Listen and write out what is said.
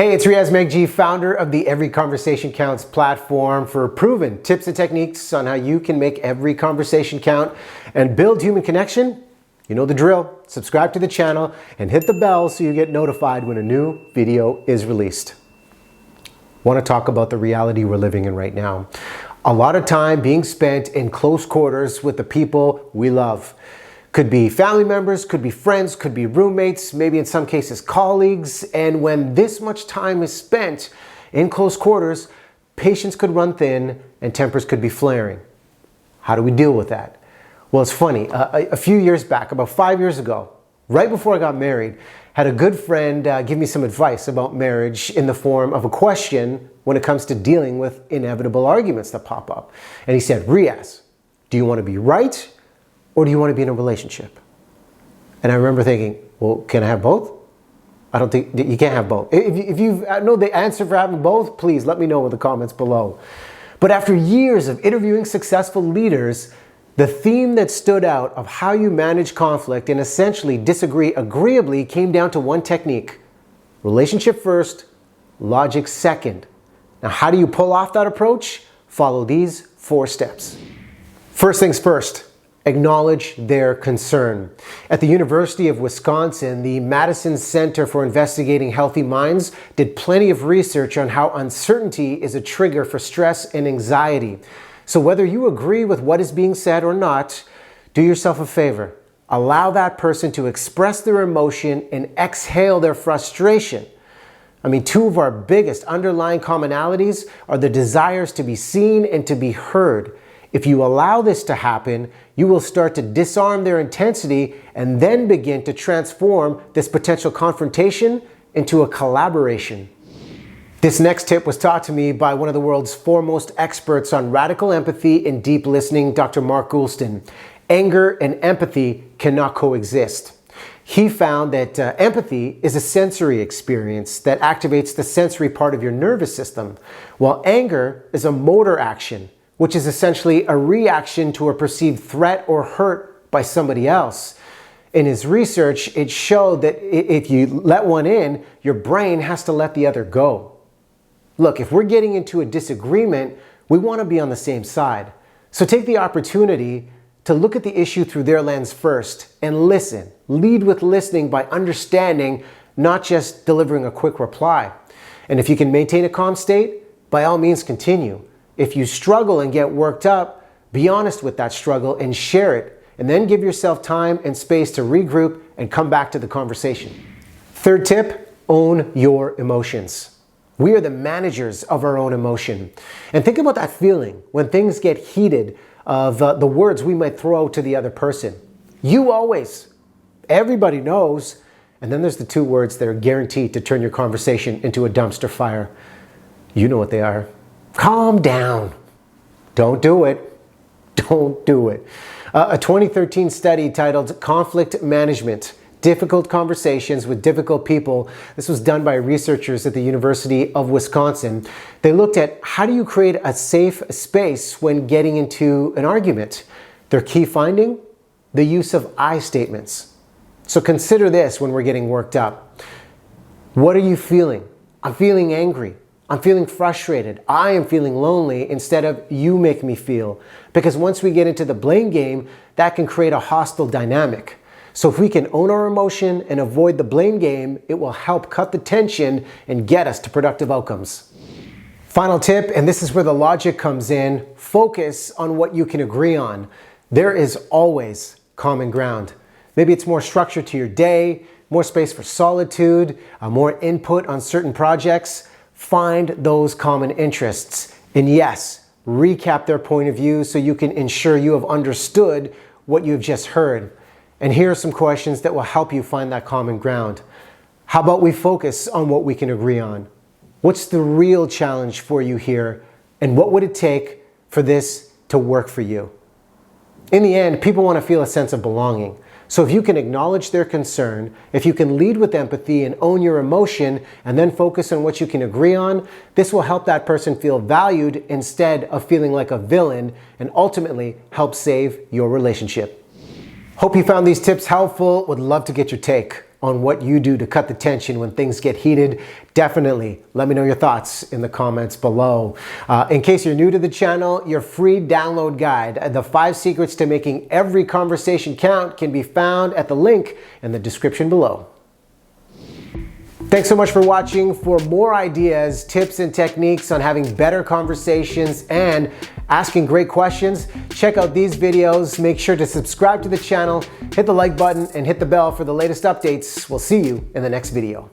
Hey, it's Riaz Meghji, founder of the Every Conversation Counts platform for proven tips and techniques on how you can make every conversation count and build human connection. You know the drill. Subscribe to the channel and hit the bell so you get notified when a new video is released. Want to talk about the reality we're living in right now. A lot of time being spent in close quarters with the people we love. Could be family members, could be friends, could be roommates, maybe in some cases colleagues. And when this much time is spent in close quarters, patience could run thin and tempers could be flaring. How do we deal with that? Well, it's funny. A few years back, about 5 years ago, right before I got married, had a good friend give me some advice about marriage in the form of a question when it comes to dealing with inevitable arguments that pop up. And he said, Riaz, do you want to be right? Or do you want to be in a relationship? And I remember thinking, well, can I have both? I don't think you can't have both. If you know the answer for having both, please let me know in the comments below. But after years of interviewing successful leaders, the theme that stood out of how you manage conflict and essentially disagree agreeably came down to one technique. Relationship first, logic second. Now, how do you pull off that approach? Follow these 4 steps. First things first. Acknowledge their concern. At the University of Wisconsin, the Madison Center for Investigating Healthy Minds did plenty of research on how uncertainty is a trigger for stress and anxiety. So whether you agree with what is being said or not, do yourself a favor. Allow that person to express their emotion and exhale their frustration. I mean, 2 of our biggest underlying commonalities are the desires to be seen and to be heard. If you allow this to happen, you will start to disarm their intensity and then begin to transform this potential confrontation into a collaboration. This next tip was taught to me by one of the world's foremost experts on radical empathy and deep listening, Dr. Mark Goulston. Anger and empathy cannot coexist. He found that empathy is a sensory experience that activates the sensory part of your nervous system, while anger is a motor action, which is essentially a reaction to a perceived threat or hurt by somebody else. In his research, it showed that if you let one in, your brain has to let the other go. Look, if we're getting into a disagreement, we want to be on the same side. So take the opportunity to look at the issue through their lens first and listen. Lead with listening by understanding, not just delivering a quick reply. And if you can maintain a calm state, by all means continue. If you struggle and get worked up, be honest with that struggle and share it, and then give yourself time and space to regroup and come back to the conversation. Third tip, own your emotions. We are the managers of our own emotion. And think about that feeling when things get heated of the words we might throw out to the other person. You always. Everybody knows. And then there's the 2 words that are guaranteed to turn your conversation into a dumpster fire. You know what they are. Calm down. Don't do it. Don't do it. A 2013 study titled Conflict Management, Difficult Conversations with Difficult People. This was done by researchers at the University of Wisconsin. They looked at how do you create a safe space when getting into an argument. Their key finding? The use of I statements. So consider this when we're getting worked up. What are you feeling? I'm feeling angry. I'm feeling frustrated. I am feeling lonely, instead of you make me feel. Because once we get into the blame game, that can create a hostile dynamic. So if we can own our emotion and avoid the blame game, it will help cut the tension and get us to productive outcomes. Final tip, and this is where the logic comes in, focus on what you can agree on. There is always common ground. Maybe it's more structure to your day, more space for solitude, more input on certain projects. Find those common interests. And yes, recap their point of view so you can ensure you have understood what you've just heard. And here are some questions that will help you find that common ground. How about we focus on what we can agree on? What's the real challenge for you here? And what would it take for this to work for you? In the end, people want to feel a sense of belonging. So if you can acknowledge their concern, if you can lead with empathy and own your emotion, and then focus on what you can agree on, this will help that person feel valued instead of feeling like a villain, and ultimately help save your relationship. Hope you found these tips helpful. Would love to get your take. on what you do to cut the tension when things get heated, definitely let me know your thoughts in the comments below. In case you're new to the channel, your free download guide, The 5 Secrets to Making Every Conversation Count, can be found at the link in the description below. Thanks so much for watching. For more ideas, tips, and techniques on having better conversations and asking great questions, check out these videos. Make sure to subscribe to the channel, hit the like button, and hit the bell for the latest updates. We'll see you in the next video.